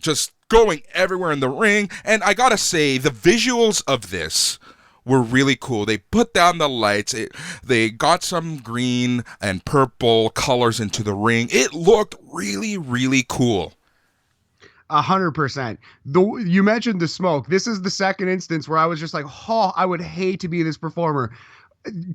just going everywhere in the ring. And I gotta say, the visuals of this were really cool. They put down the lights. They got some green and purple colors into the ring. It looked really, really cool. 100%. You mentioned the smoke. This is the second instance where I was just like, oh, I would hate to be this performer.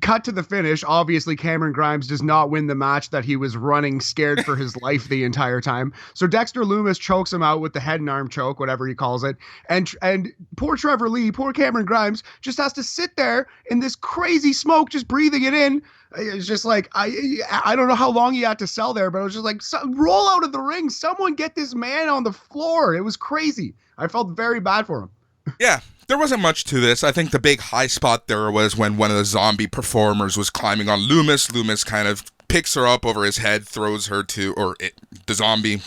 Cut to the finish. Obviously, Cameron Grimes does not win the match that he was running scared for his life the entire time. So Dexter Loomis chokes him out with the head and arm choke, whatever he calls it. And poor Trevor Lee, poor Cameron Grimes just has to sit there in this crazy smoke, just breathing it in. It's just like, I don't know how long he had to sell there, but it was just like, roll out of the ring. Someone get this man on the floor. It was crazy. I felt very bad for him. Yeah. There wasn't much to this. I think the big high spot there was when one of the zombie performers was climbing on Loomis. Loomis kind of picks her up over his head, throws her the zombie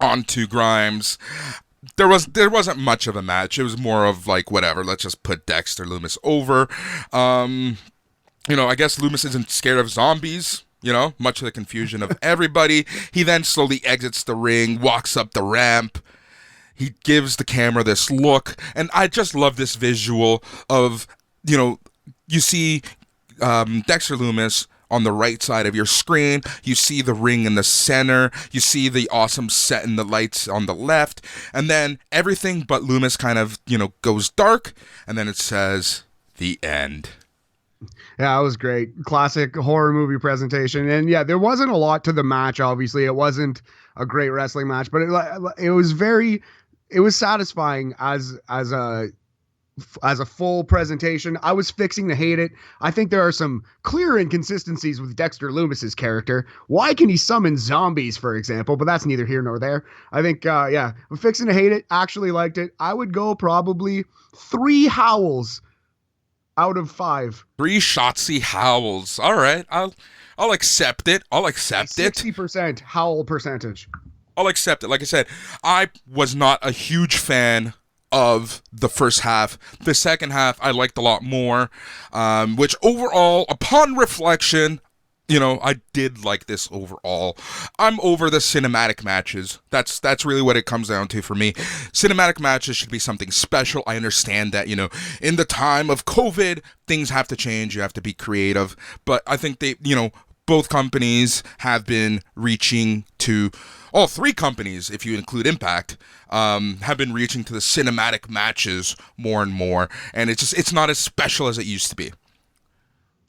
onto Grimes. There wasn't much of a match. It was more of like, whatever, let's just put Dexter Loomis over. I guess Loomis isn't scared of zombies. Much to the confusion of everybody. He then slowly exits the ring, walks up the ramp. He gives the camera this look, and I just love this visual of, you see Dexter Loomis on the right side of your screen, you see the ring in the center, you see the awesome set and the lights on the left, and then everything but Loomis kind of, goes dark, and then it says, the end. Yeah, it was great. Classic horror movie presentation. And yeah, there wasn't a lot to the match, obviously. It wasn't a great wrestling match, but it was satisfying as a full presentation. I was fixing to hate it. I think there are some clear inconsistencies with Dexter Loomis's character. Why can he summon zombies, for example? But that's neither here nor there. I think, I'm fixing to hate it. Actually liked it. I would go probably 3 howls out of 5. 3 Shotzi howls. All right. I'll accept it. 60% howl percentage. I'll accept it. Like I said, I was not a huge fan of the first half. The second half, I liked a lot more, which overall, upon reflection, I did like this overall. I'm over the cinematic matches. That's really what it comes down to for me. Cinematic matches should be something special. I understand that, in the time of COVID, things have to change. You have to be creative. But I think both companies have been reaching to... All 3 companies, if you include Impact, have been reaching to the cinematic matches more and more, and it's not as special as it used to be.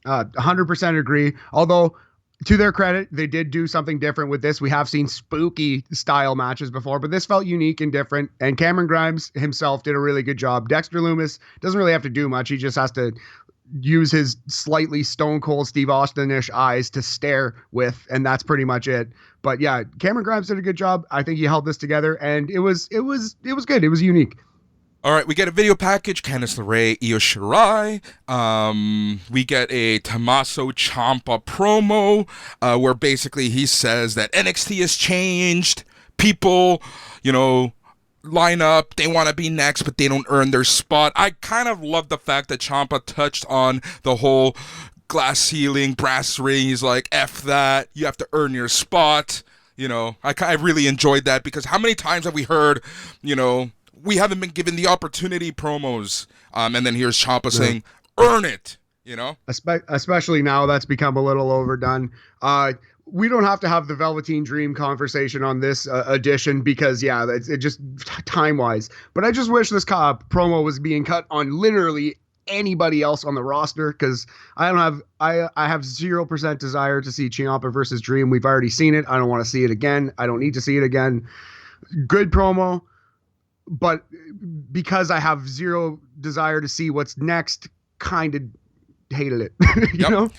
100% agree. Although, to their credit, they did do something different with this. We have seen spooky style matches before, but this felt unique and different. And Cameron Grimes himself did a really good job. Dexter Loomis doesn't really have to do much. He just has to use his slightly Stone Cold Steve Austin-ish eyes to stare with, and that's pretty much it. But yeah, Cameron Grimes did a good job. I think he held this together, and it was good. It was unique. All right, we get a video package, Candice LeRae, Io Shirai. We get a Tommaso Ciampa promo where basically he says that NXT has changed. People, line up, they want to be next, but they don't earn their spot. I kind of love the fact that Ciampa touched on the whole glass ceiling, brass ring. He's like, F that, you have to earn your spot. I really enjoyed that, because how many times have we heard, we haven't been given the opportunity promos, and then here's Ciampa saying, earn it, Especially now, that's become a little overdone. We don't have to have the Velveteen Dream conversation on this edition because, it just time-wise. But I just wish this promo was being cut on literally anybody else on the roster, because I have 0% desire to see Ciampa versus Dream. We've already seen it. I don't want to see it again. I don't need to see it again. Good promo, but because I have zero desire to see what's next, kind of hated it. you know?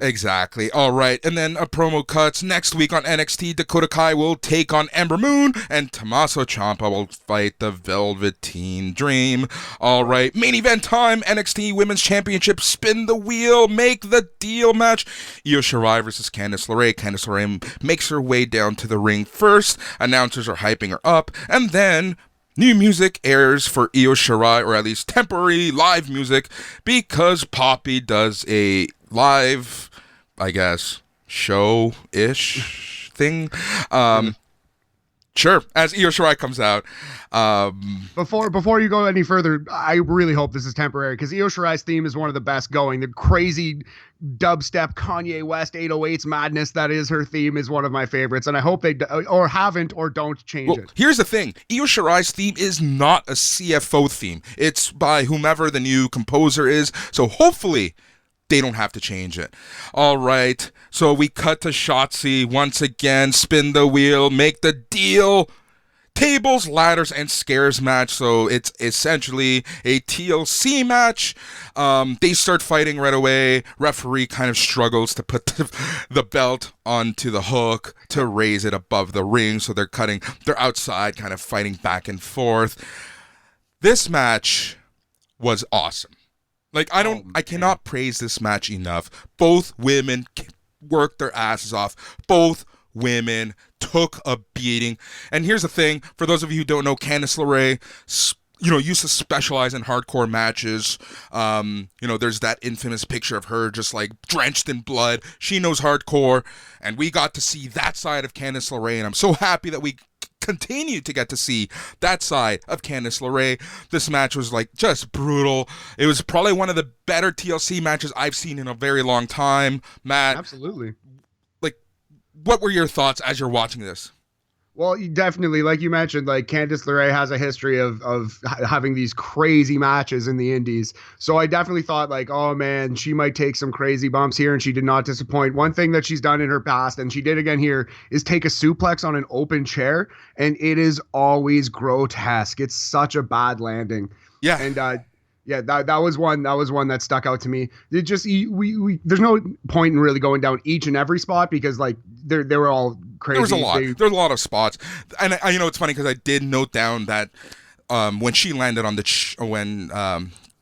Exactly. All right. And then a promo cuts. Next week on NXT, Dakota Kai will take on Ember Moon, and Tommaso Ciampa will fight the Velveteen Dream. All right. Main event time. NXT Women's Championship. Spin the wheel. Make the deal match. Io Shirai versus Candice LeRae. Candice LeRae makes her way down to the ring first. Announcers are hyping her up. And then new music airs for Io Shirai, or at least temporary live music, because Poppy does a live, I guess, show-ish thing. Sure, as Io Shirai comes out. Before you go any further, I really hope this is temporary, because Io Shirai's theme is one of the best going. The crazy dubstep Kanye West 808s madness that is her theme is one of my favorites, and I hope they or haven't or don't change it. Here's the thing. Io Shirai's theme is not a CFO theme. It's by whomever the new composer is, so hopefully they don't have to change it. All right, so we cut to Shotzi once again. Spin the wheel, make the deal. Tables, ladders, and scares match. So it's essentially a TLC match. They start fighting right away. Referee kind of struggles to put the belt onto the hook to raise it above the ring. So they're outside kind of fighting back and forth. This match was awesome. Like, I cannot praise this match enough. Both women worked their asses off. Both women took a beating. And here's the thing, for those of you who don't know, Candice LeRae, used to specialize in hardcore matches. There's that infamous picture of her just like drenched in blood. She knows hardcore, and we got to see that side of Candice LeRae, and I'm so happy that we continue to get to see that side of Candice LeRae. This match was like just brutal. It was probably one of the better TLC matches I've seen in a very long time. Matt, absolutely. Like, what were your thoughts as you're watching this? Well, definitely, like you mentioned, like Candice LeRae has a history of having these crazy matches in the indies. So I definitely thought like, oh man, she might take some crazy bumps here, and she did not disappoint. One thing that she's done in her past, and she did again here, is take a suplex on an open chair, and it is always grotesque. It's such a bad landing. Yeah. And that was one that stuck out to me. It just we there's no point in really going down each and every spot, because like they were all crazy. There was a lot. There's a lot of spots, and I it's funny because I did note down that when she landed on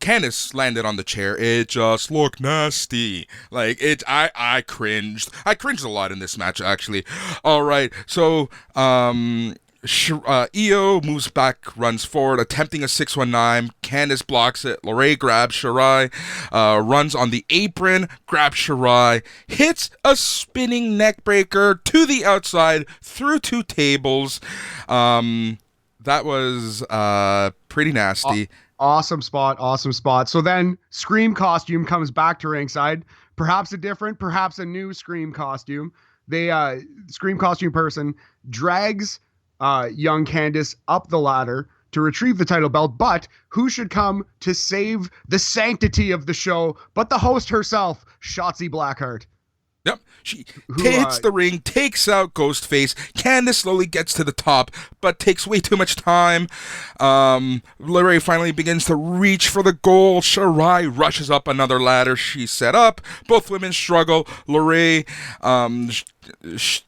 Candice landed on the chair, it just looked nasty. Like I cringed. I cringed a lot in this match, actually. All right, so Io moves back, runs forward, attempting a 619. Candice blocks it. LeRae grabs Shirai, runs on the apron, grabs Shirai, hits a spinning neckbreaker to the outside through two tables. That was pretty nasty. Awesome spot. So then Scream costume comes back to ringside. Perhaps a new Scream costume. Scream costume person drags young Candice up the ladder to retrieve the title belt, but who should come to save the sanctity of the show but the host herself, Shotzi Blackheart. Yep, she hits the ring, takes out Ghostface. Candice slowly gets to the top, but takes way too much time. LeRae finally begins to reach for the goal. Shirai rushes up another ladder she set up. Both women struggle. LeRae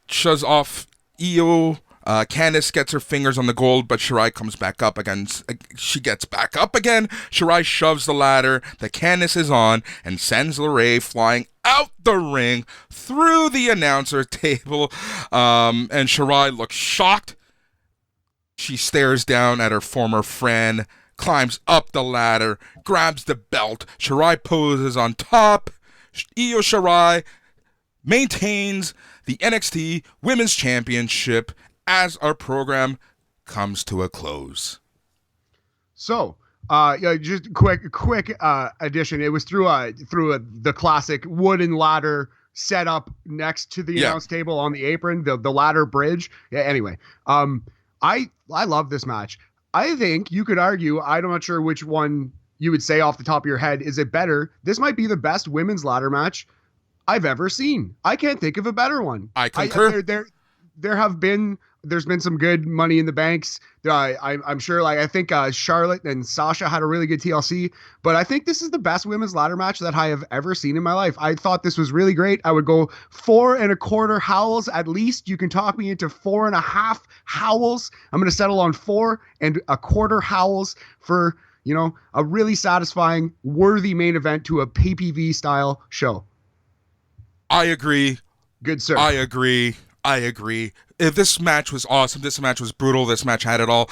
shoves off Io. Candice gets her fingers on the gold, but Shirai comes back up again. She gets back up again. Shirai shoves the ladder that Candice is on and sends LeRae flying out the ring through the announcer table. And Shirai looks shocked. She stares down at her former friend, climbs up the ladder, grabs the belt. Shirai poses on top. Io Shirai maintains the NXT Women's Championship as our program comes to a close. So, just quick addition. It was through the classic wooden ladder setup next to the announce table on the apron, the ladder bridge. Yeah. Anyway, I love this match. I think you could argue. I'm not sure which one you would say off the top of your head. Is it better? This might be the best women's ladder match I've ever seen. I can't think of a better one. I concur. There have been there's been some good Money in the Banks. I'm sure, like, I think Charlotte and Sasha had a really good TLC, but I think this is the best women's ladder match that I have ever seen in my life. I thought this was really great. I would go 4.25 howls at least. You can talk me into 4.5 howls. I'm going to settle on 4.25 howls for, a really satisfying, worthy main event to a PPV style show. I agree. Good sir. I agree. If this match was awesome, this match was brutal, this match had it all.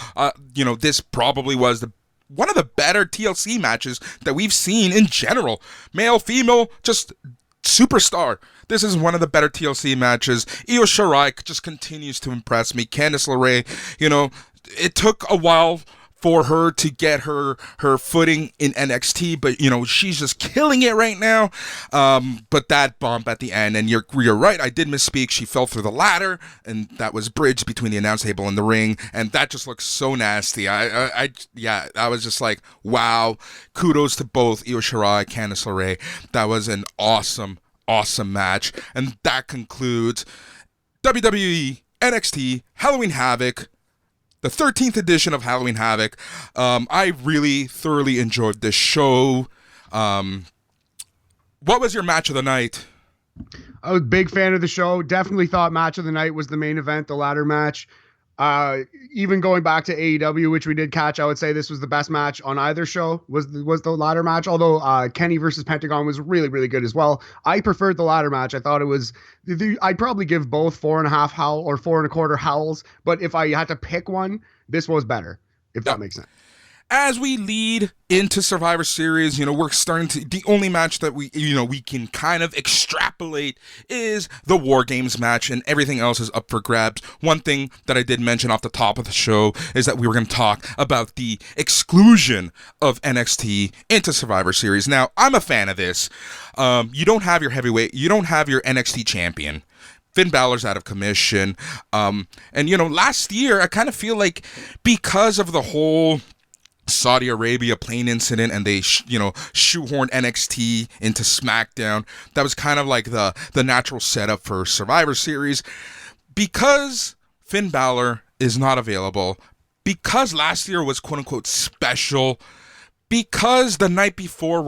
This probably was one of the better TLC matches that we've seen in general. Male, female, just superstar. This is one of the better TLC matches. Io Shirai just continues to impress me. Candice LeRae, it took a while for her to get her footing in NXT, but she's just killing it right now. But that bump at the end, and you're right, I did misspeak. She fell through the ladder, and that was bridged between the announce table and the ring, and that just looks so nasty. I was just like, wow. Kudos to both Io Shirai, Candice LeRae. That was an awesome match, and that concludes WWE NXT Halloween Havoc. The 13th edition of Halloween Havoc. I really thoroughly enjoyed this show. What was your match of the night? I was a big fan of the show. Definitely thought match of the night was the main event, the ladder match. Even going back to AEW, which we did catch, I would say this was the best match on either show, was the ladder match. Although Kenny versus Pentagon was really, really good as well. I preferred the ladder match. I thought it was, I'd probably give both 4.5 howl or 4.25 howls. But if I had to pick one, this was better, if that makes sense. As we lead into Survivor Series, we're starting to, the only match that we can kind of extrapolate is the War Games match, and everything else is up for grabs. One thing that I did mention off the top of the show is that we were going to talk about the exclusion of NXT into Survivor Series. Now, I'm a fan of this. You don't have your heavyweight, you don't have your NXT champion. Finn Balor's out of commission. And last year, I kind of feel like because of the whole Saudi Arabia plane incident, and they shoehorned NXT into SmackDown, that was kind of like the natural setup for Survivor Series. Because Finn Balor is not available, because last year was quote unquote special, because the night before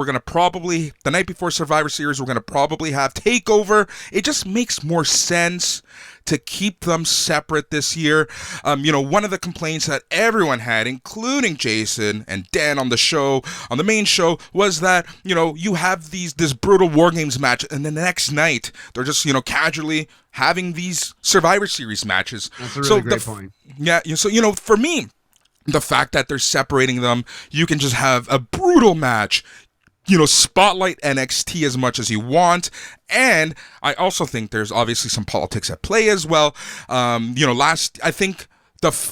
Survivor Series we're gonna probably have TakeOver, it just makes more sense to keep them separate this year. One of the complaints that everyone had, including Jason and Dan on the main show, was that, you have this brutal War Games match, and then the next night, they're just, casually having these Survivor Series matches. That's a really great point. Yeah, so, for me, the fact that they're separating them, you can just have a brutal match, spotlight NXT as much as you want. And I also think there's obviously some politics at play as well. I think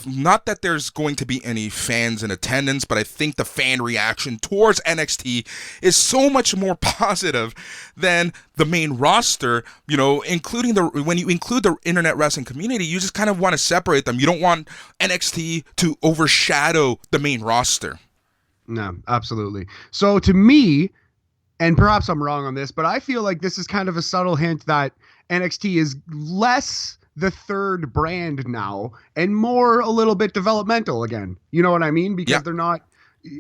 not that there's going to be any fans in attendance, but I think the fan reaction towards NXT is so much more positive than the main roster. Including when you include the internet wrestling community, you just kind of want to separate them. You don't want NXT to overshadow the main roster. No, absolutely. So to me, and perhaps I'm wrong on this, but I feel like this is kind of a subtle hint that NXT is less the third brand now and more a little bit developmental again. You know what I mean? Because they're not,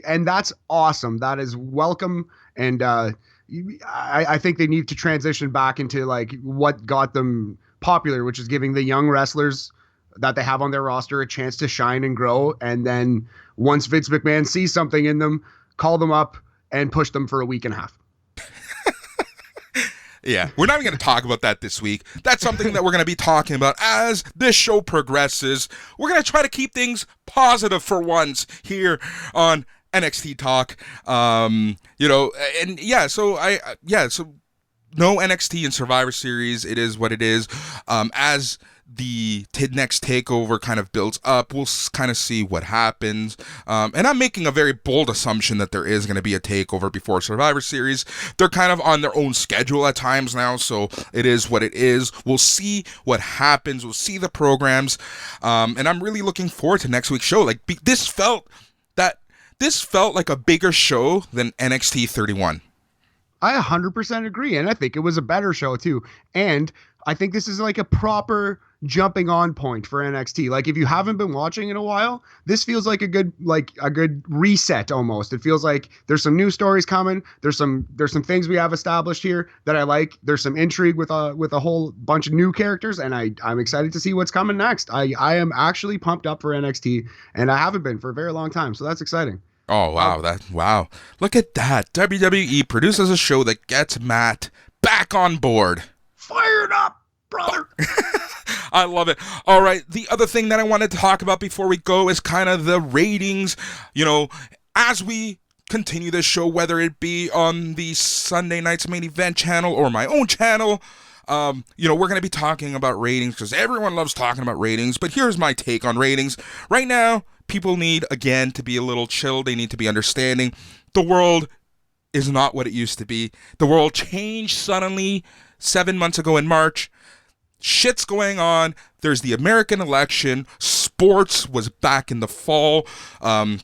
and that's awesome. That is welcome. And I think they need to transition back into like what got them popular, which is giving the young wrestlers that they have on their roster a chance to shine and grow. And then once Vince McMahon sees something in them, call them up and push them for a week and a half. Yeah, we're not even going to talk about that this week. That's something that we're going to be talking about as this show progresses. We're going to try to keep things positive for once here on NXT Talk. So no NXT in Survivor Series. It is what it is. As the next takeover kind of builds up, we'll kind of see what happens. And I'm making a very bold assumption that there is going to be a takeover before Survivor Series. They're kind of on their own schedule at times now, so it is what it is. We'll see what happens. We'll see the programs. And I'm really looking forward to next week's show. Like, this felt like a bigger show than NXT 31. I 100% agree, and I think it was a better show too. And I think this is like a proper jumping on point for NXT. Like if you haven't been watching in a while, this feels like a good reset almost. It feels like there's some new stories coming. There's some things we have established here that I like. There's some intrigue with a whole bunch of new characters, and I'm excited to see what's coming next. I am actually pumped up for NXT, and I haven't been for a very long time, so that's exciting. Oh, wow. Wow. Look at that. WWE produces a show that gets Matt back on board. Fired up, brother. I love it. All right. The other thing that I wanted to talk about before we go is kind of the ratings. You know, as we continue this show, whether it be on the Sunday Night's Main Event channel or my own channel, we're going to be talking about ratings because everyone loves talking about ratings. But here's my take on ratings. Right now, people need, again, to be a little chill. They need to be understanding. The world is not what it used to be. The world changed suddenly 7 months ago in March. Shit's going on. There's the American election. Sports was back in the fall. And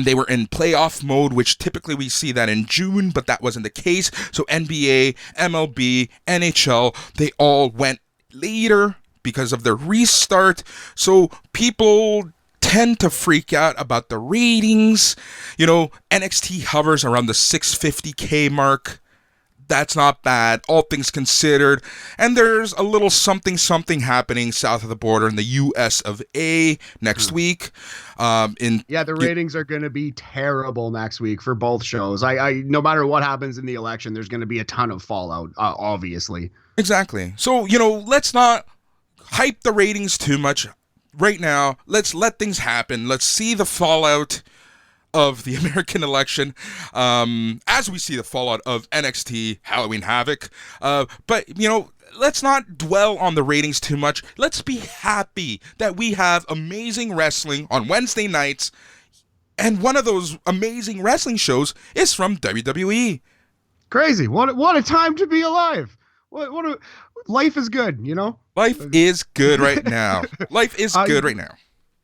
they were in playoff mode, which typically we see that in June, but that wasn't the case. So NBA, MLB, NHL, they all went later because of the restart. So people tend to freak out about the ratings. You know, NXT hovers around the 650K mark. That's not bad, all things considered. And there's a little something happening south of the border in the US of A next week. The ratings are going to be terrible next week for both shows. I no matter what happens in the election, there's going to be a ton of fallout, obviously. Exactly. So, let's not hype the ratings too much right now. Let's let things happen. Let's see the fallout of the American election, as we see the fallout of NXT Halloween Havoc. But let's not dwell on the ratings too much. Let's be happy that we have amazing wrestling on Wednesday nights, and one of those amazing wrestling shows is from WWE. Crazy! What a time to be alive! Life is good, Life is good right now. Life is good right now.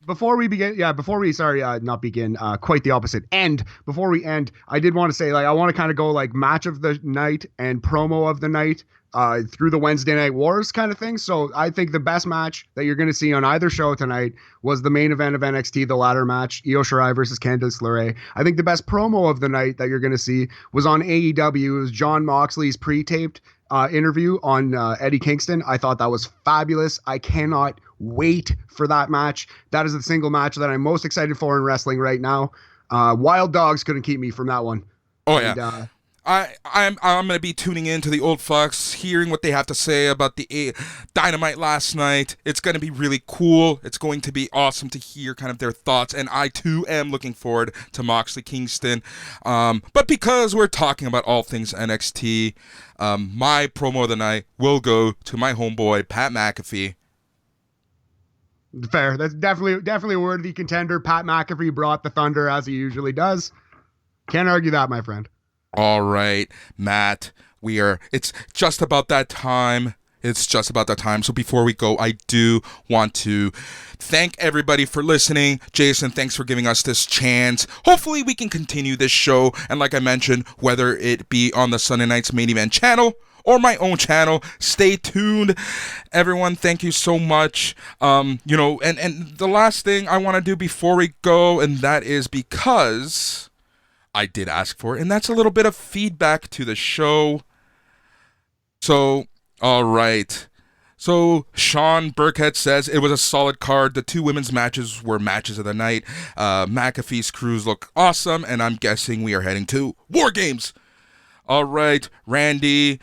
Before we begin, not begin, quite the opposite. Before we end, I did want to say, I want to kind of go match of the night and promo of the night through the Wednesday Night Wars kind of thing. So I think the best match that you're going to see on either show tonight was the main event of NXT, the ladder match, Io Shirai versus Candice LeRae. I think the best promo of the night that you're going to see was on AEW. It was Jon Moxley's pre-taped interview on Eddie Kingston. I thought that was fabulous. I cannot wait for that match. That is the single match that I'm most excited for in wrestling right now. Wild Dogs couldn't keep me from that one. Oh, yeah. I'm going to be tuning in to the old fucks, hearing what they have to say about the Dynamite last night. It's going to be really cool. It's going to be awesome to hear kind of their thoughts, and I too am looking forward to Moxley Kingston. But because we're talking about all things NXT, my promo of the night will go to my homeboy, Pat McAfee. Fair. That's definitely a worthy contender. Pat McAfee brought the thunder as he usually does. Can't argue that, my friend. All right, Matt, it's just about that time. So before we go, I do want to thank everybody for listening. Jason, thanks for giving us this chance. Hopefully we can continue this show. And like I mentioned, whether it be on the Sunday Night's Main Event channel or my own channel, stay tuned. Everyone, thank you so much. And the last thing I want to do before we go, and that is because I did ask for it, and that's a little bit of feedback to the show. So, all right. So, Sean Burkhead says it was a solid card. The two women's matches were matches of the night. McAfee's crews look awesome, and I'm guessing we are heading to War Games. All right, Randy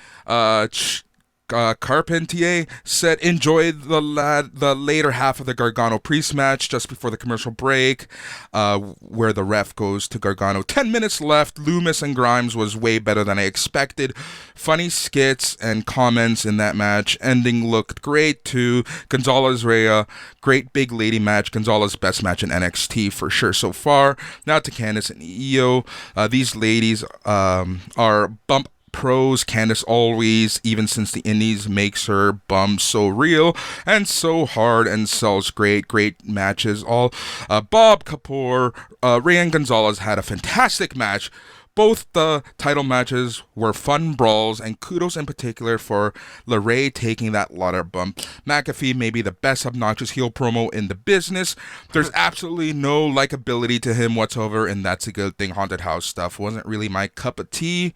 Carpentier said enjoyed the later half of the Gargano Priest match just before the commercial break, where the ref goes to Gargano. 10 minutes left. Loomis and Grimes was way better than I expected. Funny skits and comments in that match. Ending looked great too. Gonzalez Rhea, great big lady match. Gonzalez best match in NXT for sure so far. Now to Candice and Io. These ladies are bump pros. Candice always, even since the indies, makes her bum so real and so hard and sells great matches. Bob Kapoor, Ryan Gonzalez had a fantastic match, Both the title matches were fun brawls, and kudos in particular for LeRae taking that ladder bump. McAfee may be the best obnoxious heel promo in the business. There's absolutely no likability to him whatsoever, and that's a good thing. Haunted house stuff wasn't really my cup of tea.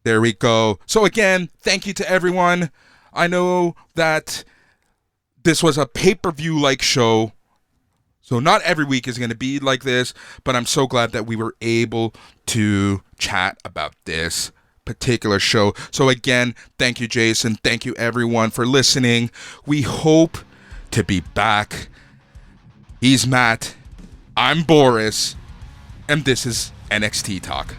There we go. So again, thank you to everyone. I know that this was a pay-per-view like show, so not every week is going to be like this, but I'm so glad that we were able to chat about this particular show. So again, thank you, Jason. Thank you, everyone, for listening. We hope to be back. He's Matt. I'm Boris. And this is NXT Talk.